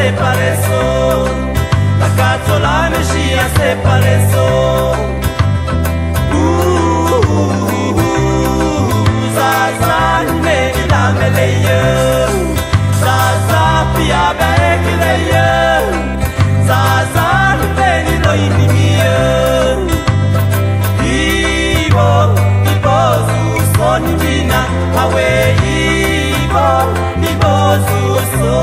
separeso, la cazzo la mescia separeso. Zaza ne la meleye, zaza pia bekeleye, zaza ne lo inimiye. Ibo zu sonjina, awe ibo zu so.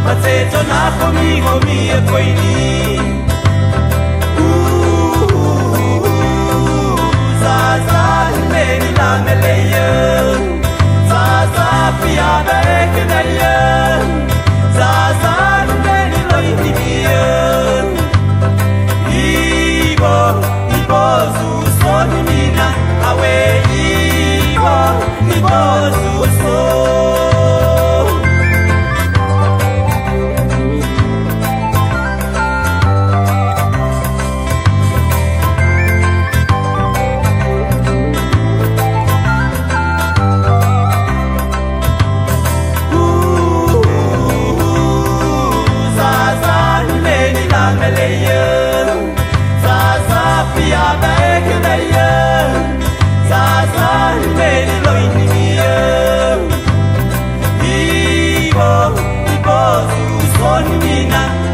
Mateto na comigo mia coini. Zaza meni la meleye, zaza pia bekeleye, zaza meni lo intimie. Ibo zu sonimina, awe ibo zu so.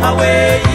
Away.